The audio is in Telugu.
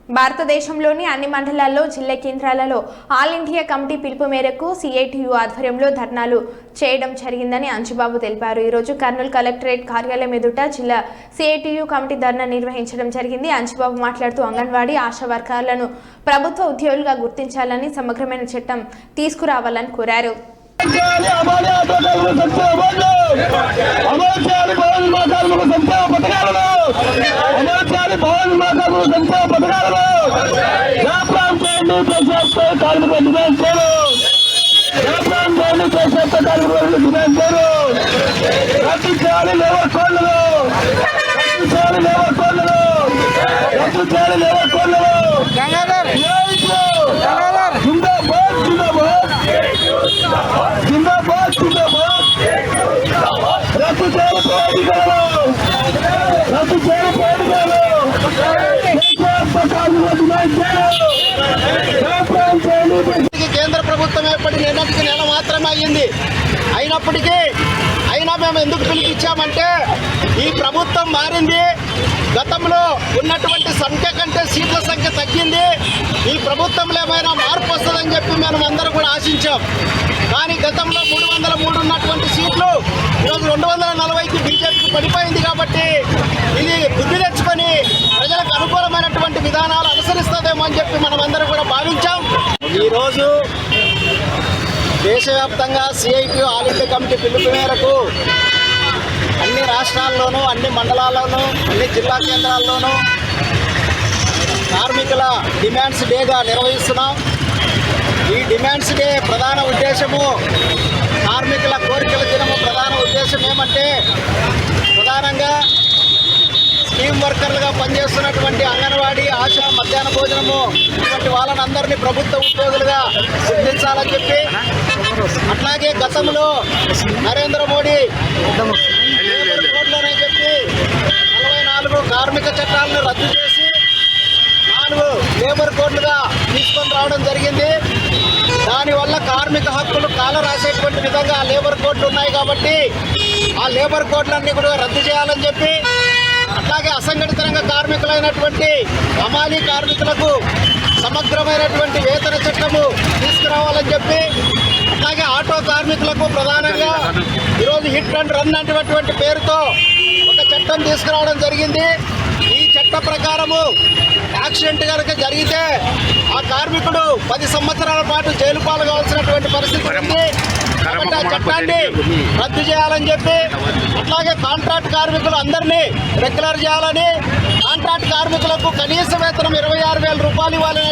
భారతదేశంలోని అన్ని మండలాల్లో జిల్లా కేంద్రాలలో ఆల్ ఇండియా కమిటీ పిలుపు మేరకు సిఐటియు ఆధ్వర్యంలో ధర్నాలు చేయడం జరిగిందని అంజుబాబు తెలిపారు। ఈ రోజు కర్నూలు కలెక్టరేట్ కార్యాలయం ఎదుట జిల్లా సిఐటియు కమిటీ ధర్నా నిర్వహించడం జరిగింది। అంజుబాబు మాట్లాడుతూ అంగన్వాడీ ఆశా వర్కర్లను ప్రభుత్వ ఉద్యోగులుగా గుర్తించాలని సమగ్రమైన చట్టం తీసుకురావాలని కోరారు। కేంద్ర ప్రభుత్వం ఏర్పడి నిన్నటికి నెల మాత్రమే అయ్యింది। అయినా మేము ఎందుకు పిలిపించామంటే ఈ ప్రభుత్వం మారింది, గతంలో ఉన్నటువంటి సంఖ్య కంటే సీట్ల సంఖ్య తగ్గింది, ఈ ప్రభుత్వంలో ఏమైనా మార్పు వస్తుందని చెప్పి మేము అందరం కూడా ఆశించాం। కానీ గతంలో 303 ఉన్నటువంటి సీట్లు ఈరోజు 240కి బీజేపీకి పడిపోయింది కాబట్టి ఇది బుద్ధి తెచ్చుకొని ప్రజలకు అనుకూలమైనటువంటి విధానాలు అనుసరిస్తుందేమో అని చెప్పి మనం అందరం కూడా భావించాం। ఈరోజు దేశవ్యాప్తంగా సిఐటియు ఆల్ ఇండియా కమిటీ పిలుపు మేరకు అన్ని రాష్ట్రాల్లోనూ, అన్ని మండలాల్లోనూ, అన్ని జిల్లా కేంద్రాల్లోనూ కార్మికుల డిమాండ్స్ డేగా నిర్వహిస్తున్నాం। ఈ డిమాండ్స్ డే ప్రధాన ఉద్దేశము, కార్మికుల కోరికల దినము ప్రధాన ఉద్దేశం ఏమంటే ప్రధానంగా స్కీమ్ వర్కర్లుగా పనిచేస్తున్నటువంటి అంగన్వాడీ, ఆశా, మధ్యాహ్న భోజనము ఇటువంటి వాళ్ళనందరినీ ప్రభుత్వ ఉద్యోగులుగా గుర్తించాలని చెప్పి, అట్లాగే గతంలో నరేంద్ర మోడీ కోడ్లోనే చెప్పి 44 కార్మిక చట్టాలను రద్దు చేసి 4 లేబర్ కోడ్లుగా తీసుకొని రావడం జరిగింది। దానివల్ల కార్మిక హక్కులు కాల రాసేటువంటి విధంగా లేబర్ కోడ్లు ఉన్నాయి కాబట్టి ఆ లేబర్ కోడ్లన్నీ కూడా రద్దు చేయాలని చెప్పి, అట్లాగే అసంఘటిత రంగ కార్మికులైనటువంటి హమాలీ కార్మికులకు సమగ్రమైనటువంటి వేతన చట్టము తీసుకురావాలని చెప్పి, అట్లాగే ఆటో కార్మికులకు ప్రధానంగా ఈరోజు హిట్ అండ్ రన్ అనేటువంటి పేరుతో ఒక చట్టం తీసుకురావడం జరిగింది। ఈ చట్ట ప్రకారము యాక్సిడెంట్ కనుక జరిగితే ఆ కార్మికుడు 10 సంవత్సరాల పాటు జైలు పాలు కావాల్సినటువంటి పరిస్థితి ఉంది కాబట్టి ఆ చట్టాన్ని రద్దు చేయాలని చెప్పి, అట్లాగే కాంట్రాక్ట్ కార్మికులు అందరినీ రెగ్యులర్ చేయాలని, కాంట్రాక్ట్ కార్మికులకు కనీస వేతనం 26,000 రూపాయలు ఇవ్వాలని